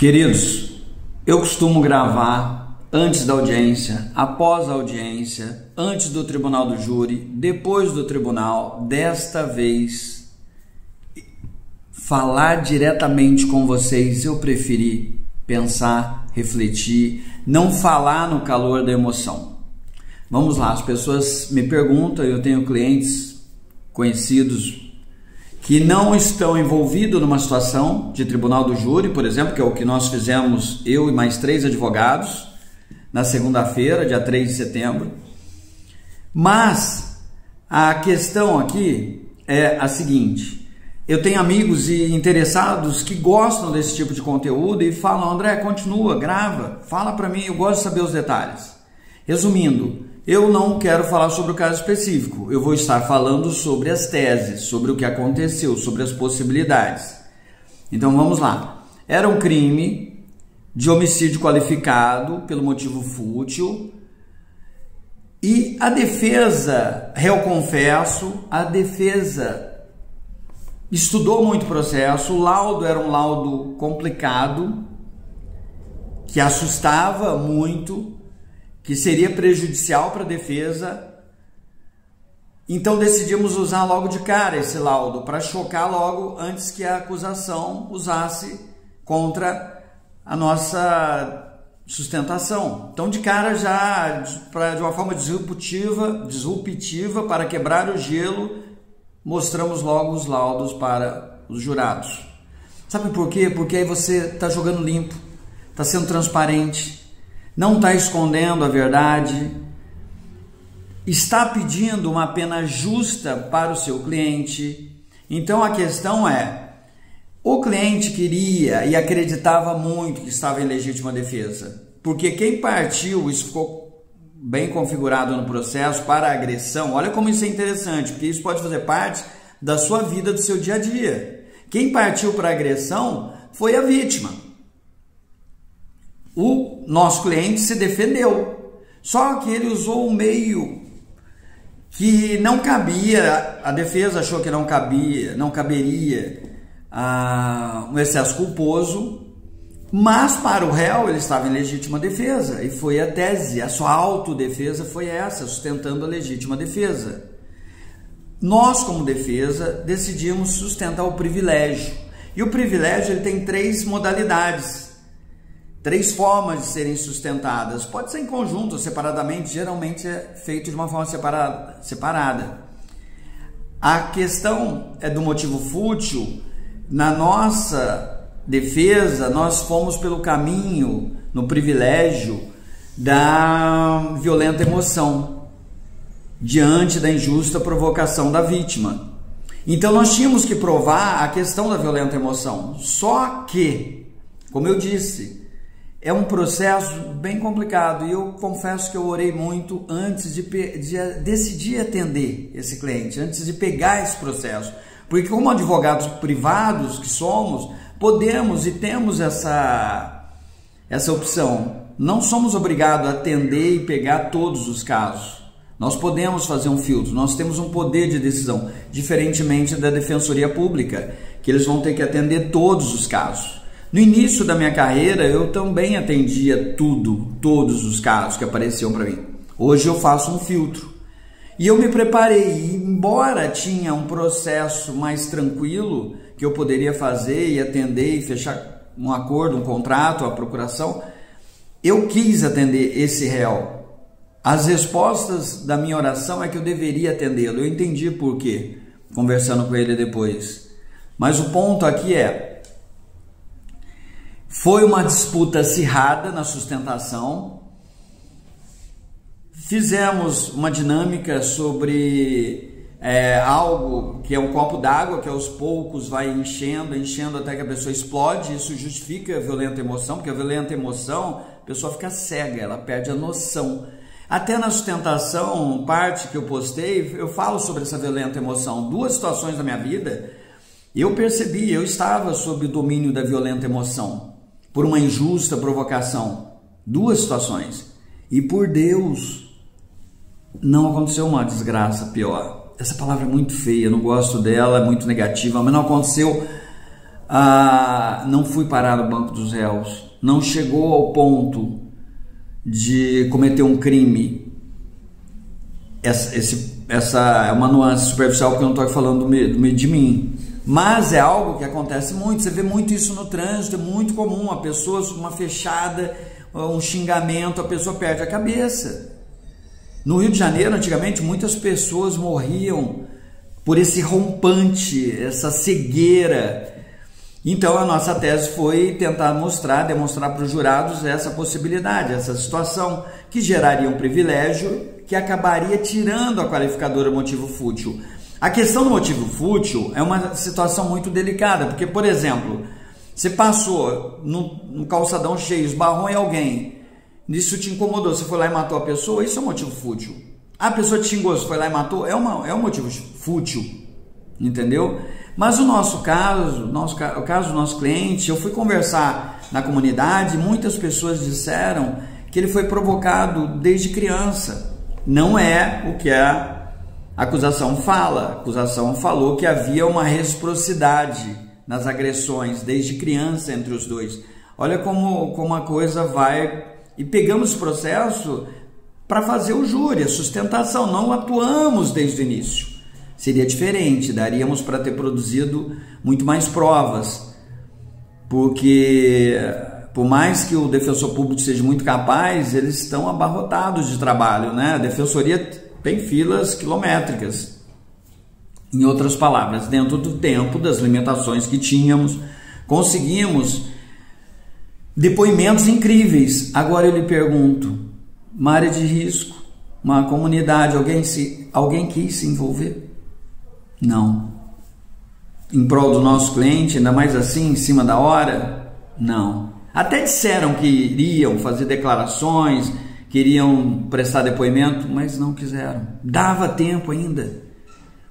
Queridos, eu costumo gravar antes da audiência, após a audiência, antes do tribunal do júri, depois do tribunal. Desta vez, falar diretamente com vocês, eu preferi pensar, refletir, não falar no calor da emoção. Vamos lá, as pessoas me perguntam, eu tenho clientes conhecidos que não estão envolvidos numa situação de tribunal do júri, por exemplo, que é o que nós fizemos, eu e mais 3 advogados, na segunda-feira, dia 3 de setembro. Mas a questão aqui é a seguinte: eu tenho amigos e interessados que gostam desse tipo de conteúdo e falam: André, continua, grava, fala para mim, eu gosto de saber os detalhes. Resumindo, eu não quero falar sobre o caso específico, eu vou estar falando sobre as teses, sobre o que aconteceu, sobre as possibilidades. Então vamos lá. Era um crime de homicídio qualificado pelo motivo fútil e a defesa, réu confesso, a defesa estudou muito o processo, o laudo era um laudo complicado, que assustava muito, que seria prejudicial para a defesa. Então decidimos usar logo de cara esse laudo, para chocar logo antes que a acusação usasse contra a nossa sustentação. Então de cara já, de uma forma disruptiva, para quebrar o gelo, mostramos logo os laudos para os jurados. Sabe por quê? Porque aí você está jogando limpo, está sendo transparente, não está escondendo a verdade, está pedindo uma pena justa para o seu cliente. Então a questão é, o cliente queria e acreditava muito que estava em legítima defesa, porque quem partiu, isso ficou bem configurado no processo, para a agressão. Olha como isso é interessante, porque isso pode fazer parte da sua vida, do seu dia a dia. Quem partiu para a agressão foi a vítima. O nosso cliente se defendeu, só que ele usou um meio que não cabia, a defesa achou que não caberia um excesso culposo, mas para o réu ele estava em legítima defesa, e foi a tese, a sua autodefesa foi essa, sustentando a legítima defesa. Nós, como defesa, decidimos sustentar o privilégio, e o privilégio ele tem 3 modalidades, 3 formas de serem sustentadas. Pode ser em conjunto ou separadamente, geralmente é feito de uma forma separada. A questão é do motivo fútil. Na nossa defesa, nós fomos pelo caminho, no privilégio, da violenta emoção, diante da injusta provocação da vítima. Então nós tínhamos que provar a questão da violenta emoção. Só que, como eu disse, é um processo bem complicado, e eu confesso que eu orei muito antes de decidir atender esse cliente, antes de pegar esse processo, porque como advogados privados que somos, podemos e temos essa opção. Não somos obrigados a atender e pegar todos os casos. Nós podemos fazer um filtro, nós temos um poder de decisão, diferentemente da Defensoria Pública, que eles vão ter que atender todos os casos. No início da minha carreira, eu também atendia todos os casos que apareciam para mim. Hoje eu faço um filtro. E eu me preparei, embora tinha um processo mais tranquilo, que eu poderia fazer e atender e fechar um acordo, um contrato, a procuração, eu quis atender esse réu. As respostas da minha oração é que eu deveria atendê-lo. Eu entendi por quê, conversando com ele depois. Mas o ponto aqui é, foi uma disputa acirrada na sustentação. Fizemos uma dinâmica sobre algo que é um copo d'água, que aos poucos vai enchendo até que a pessoa explode. Isso justifica a violenta emoção, porque a violenta emoção, a pessoa fica cega, ela perde a noção. Até na sustentação, parte que eu postei, eu falo sobre essa violenta emoção. 2 situações da minha vida, eu percebi, eu estava sob o domínio da violenta emoção, por uma injusta provocação. 2 situações. E por Deus, não aconteceu uma desgraça pior. Essa palavra é muito feia, eu não gosto dela, é muito negativa, mas não aconteceu não fui parar no banco dos réus, não chegou ao ponto de cometer um crime. Essa é uma nuance superficial, porque eu não estou falando de mim, mas é algo que acontece muito. Você vê muito isso no trânsito, é muito comum. A pessoa, uma fechada, um xingamento, a pessoa perde a cabeça. No Rio de Janeiro, antigamente, muitas pessoas morriam por esse rompante, essa cegueira. Então a nossa tese foi tentar demonstrar para os jurados essa possibilidade, essa situação que geraria um privilégio que acabaria tirando a qualificadora motivo fútil. A questão do motivo fútil é uma situação muito delicada, porque, por exemplo, você passou no calçadão cheio, esbarrou em alguém, isso te incomodou, você foi lá e matou a pessoa, isso é um motivo fútil. A pessoa te xingou, você foi lá e matou, é um motivo fútil, entendeu? Mas o caso do nosso cliente, eu fui conversar na comunidade, muitas pessoas disseram que ele foi provocado desde criança. Não é o que a acusação fala. A acusação falou que havia uma reciprocidade nas agressões desde criança entre os dois. Olha como a coisa vai... E pegamos o processo para fazer o júri, a sustentação, não atuamos desde o início. Seria diferente, daríamos para ter produzido muito mais provas, porque por mais que o defensor público seja muito capaz, eles estão abarrotados de trabalho, né? A defensoria tem filas quilométricas. Em outras palavras, dentro do tempo, das limitações que tínhamos, conseguimos depoimentos incríveis. Agora eu lhe pergunto, uma área de risco, uma comunidade, alguém quis se envolver? Não. Em prol do nosso cliente, ainda mais assim, em cima da hora? Não. Até disseram que iriam fazer declarações, queriam prestar depoimento, mas não quiseram. Dava tempo ainda,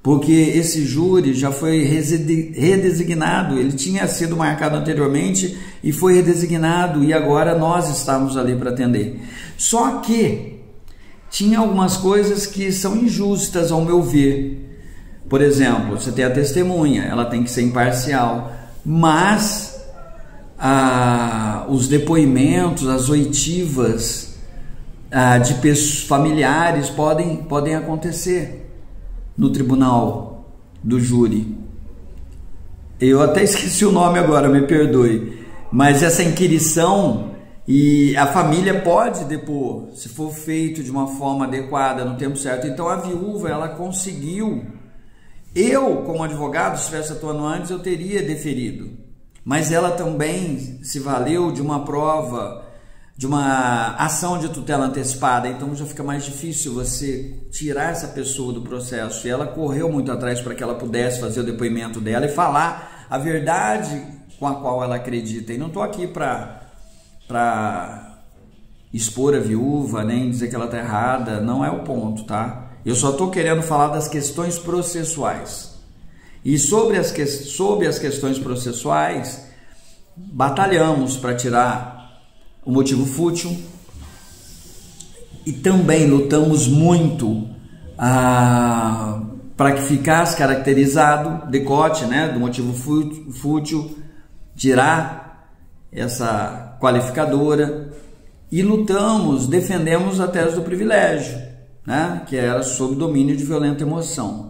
porque esse júri já foi redesignado, ele tinha sido marcado anteriormente e foi redesignado, e agora nós estamos ali para atender. Só que tinha algumas coisas que são injustas ao meu ver. Por exemplo, você tem a testemunha, ela tem que ser imparcial, mas os depoimentos, as oitivas de familiares podem acontecer no tribunal do júri. Eu até esqueci o nome agora, me perdoe, mas essa inquirição, e a família pode depor, se for feito de uma forma adequada, no tempo certo. Então a viúva, ela conseguiu. Eu, como advogado, se estivesse atuando antes, eu teria deferido. Mas ela também se valeu de uma prova, de uma ação de tutela antecipada. Então já fica mais difícil você tirar essa pessoa do processo. E ela correu muito atrás para que ela pudesse fazer o depoimento dela e falar a verdade com a qual ela acredita. E não estou aqui para expor a viúva, nem dizer que ela está errada. Não é o ponto, tá? Eu só estou querendo falar das questões processuais. E sobre as questões processuais, batalhamos para tirar o motivo fútil e também lutamos muito para que ficasse caracterizado, decote, né, do motivo fútil, tirar essa qualificadora, e defendemos a tese do privilégio, né, que era sob domínio de violenta emoção.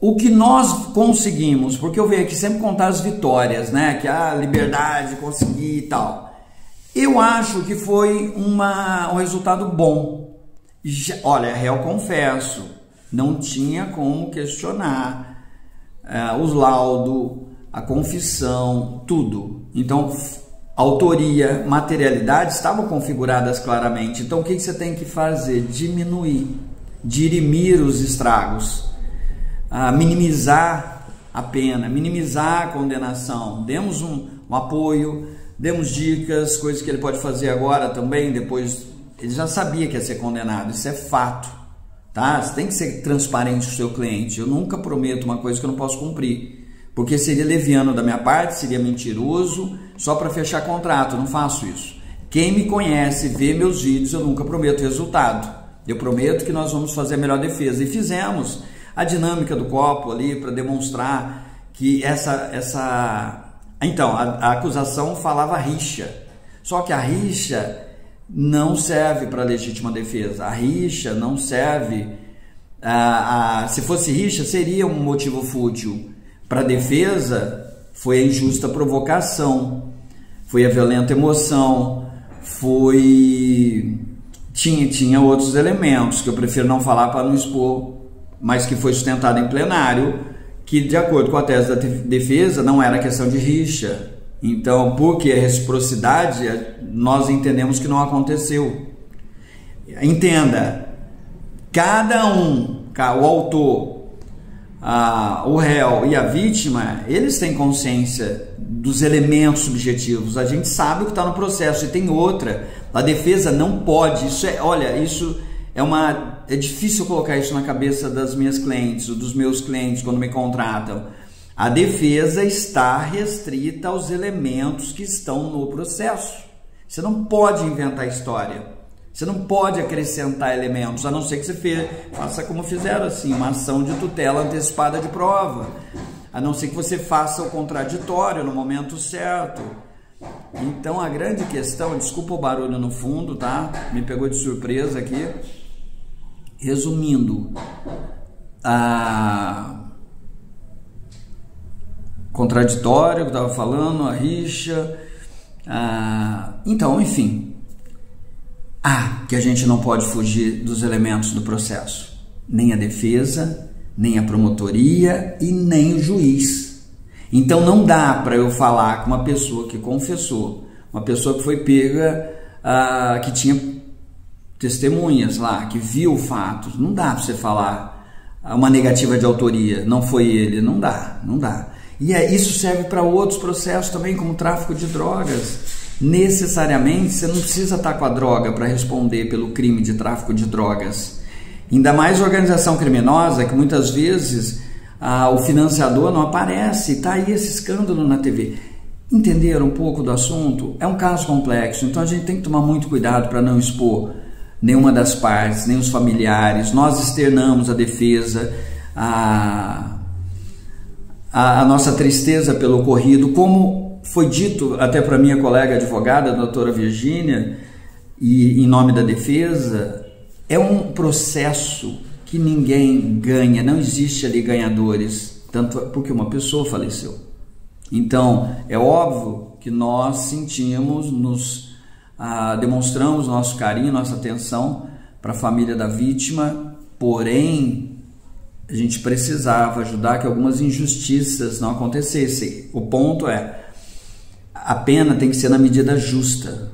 O que nós conseguimos, porque eu venho aqui sempre contar as vitórias, né, que a liberdade, consegui e tal. Eu acho que foi um resultado bom. Olha, réu, confesso, não tinha como questionar os laudos, a confissão, tudo. Então, autoria, materialidade estavam configuradas claramente. Então o que você tem que fazer? Dirimir os estragos, minimizar a pena, minimizar a condenação. Demos um apoio, demos dicas, coisas que ele pode fazer agora também. Depois ele já sabia que ia ser condenado, isso é fato, tá? Você tem que ser transparente com o seu cliente. Eu nunca prometo uma coisa que eu não posso cumprir, porque seria leviano da minha parte, seria mentiroso, só para fechar contrato. Eu não faço isso. Quem me conhece, vê meus vídeos, eu nunca prometo resultado. Eu prometo que nós vamos fazer a melhor defesa. E fizemos a dinâmica do copo ali para demonstrar que essa Então, a acusação falava rixa, só que a rixa não serve para legítima defesa. A rixa não serve, se fosse rixa seria um motivo fútil. Para defesa foi a injusta provocação, foi a violenta emoção, tinha outros elementos que eu prefiro não falar para não expor, mas que foi sustentado em plenário, que de acordo com a tese da defesa não era questão de rixa. Então, porque a reciprocidade, nós entendemos que não aconteceu. Entenda, cada um, o autor, o réu e a vítima, eles têm consciência dos elementos subjetivos. A gente sabe o que está no processo. E tem outra, a defesa não pode, é difícil colocar isso na cabeça das minhas clientes, ou dos meus clientes quando me contratam. A defesa está restrita aos elementos que estão no processo. Você não pode inventar história, você não pode acrescentar elementos, a não ser que você faça como fizeram assim, uma ação de tutela antecipada de prova, a não ser que você faça o contraditório no momento certo. Então a grande questão, desculpa o barulho no fundo, tá? Me pegou de surpresa aqui. Resumindo, contraditório que eu estava falando, a rixa, então, enfim, que a gente não pode fugir dos elementos do processo, nem a defesa, nem a promotoria e nem o juiz. Então não dá para eu falar com uma pessoa que confessou, uma pessoa que foi pega, que tinha testemunhas lá, que viu fatos. Não dá para você falar uma negativa de autoria, não foi ele, não dá. E isso serve para outros processos também, como tráfico de drogas. Necessariamente você não precisa estar com a droga para responder pelo crime de tráfico de drogas. Ainda mais organização criminosa, que muitas vezes o financiador não aparece, está aí esse escândalo na TV. Entenderam um pouco do assunto? É um caso complexo, então a gente tem que tomar muito cuidado para não expor nenhuma das partes, nem os familiares. Nós externamos a defesa, a nossa tristeza pelo ocorrido, como foi dito até para minha colega advogada, a doutora Virgínia, e em nome da defesa, é um processo que ninguém ganha, não existe ali ganhadores, tanto porque uma pessoa faleceu. Então, é óbvio que nós sentimos, demonstramos nosso carinho, nossa atenção para a família da vítima, porém a gente precisava ajudar que algumas injustiças não acontecessem. O ponto é, a pena tem que ser na medida justa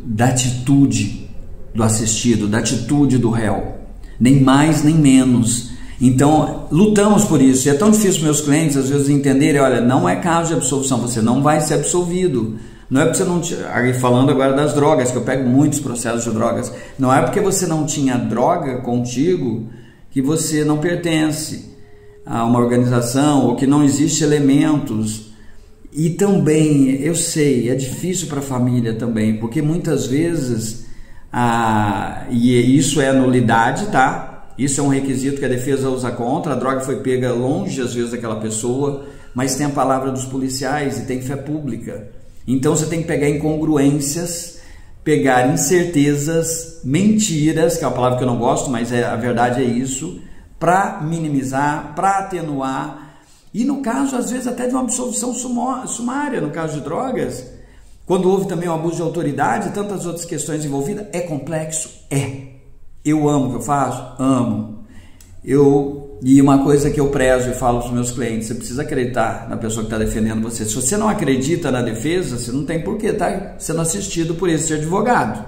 da atitude do assistido, da atitude do réu, nem mais nem menos. Então lutamos por isso, e é tão difícil para meus clientes às vezes entenderem, olha, não é caso de absolvição, você não vai ser absolvido. Não é porque você não tinha, falando agora das drogas, que eu pego muitos processos de drogas, não é porque você não tinha droga contigo que você não pertence a uma organização, ou que não existe elementos. E também, eu sei, é difícil para a família também, porque muitas vezes, e isso é nulidade, tá? Isso é um requisito que a defesa usa contra, a droga foi pega longe às vezes daquela pessoa, mas tem a palavra dos policiais e tem fé pública. Então você tem que pegar incongruências, pegar incertezas, mentiras, que é uma palavra que eu não gosto, mas a verdade é isso, para minimizar, para atenuar, e no caso às vezes até de uma absolvição sumária, no caso de drogas, quando houve também um abuso de autoridade e tantas outras questões envolvidas. É complexo? É. Eu amo o que eu faço? Amo. E uma coisa que eu prezo e falo para os meus clientes, você precisa acreditar na pessoa que está defendendo você. Se você não acredita na defesa, você não tem por que estar sendo assistido por esse advogado.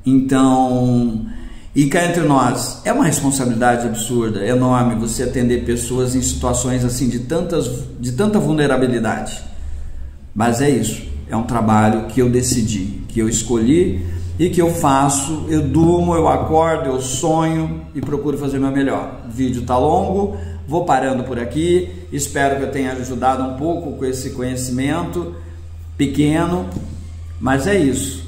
Então, e cá entre nós, é uma responsabilidade absurda, enorme, você atender pessoas em situações assim de tanta vulnerabilidade. Mas é isso, é um trabalho que eu decidi, que eu escolhi e que eu faço. Eu durmo, eu acordo, eu sonho e procuro fazer o meu melhor. O vídeo está longo, vou parando por aqui, espero que eu tenha ajudado um pouco com esse conhecimento pequeno, mas é isso.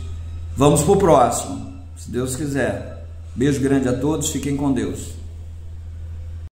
Vamos para o próximo, se Deus quiser. Beijo grande a todos, fiquem com Deus.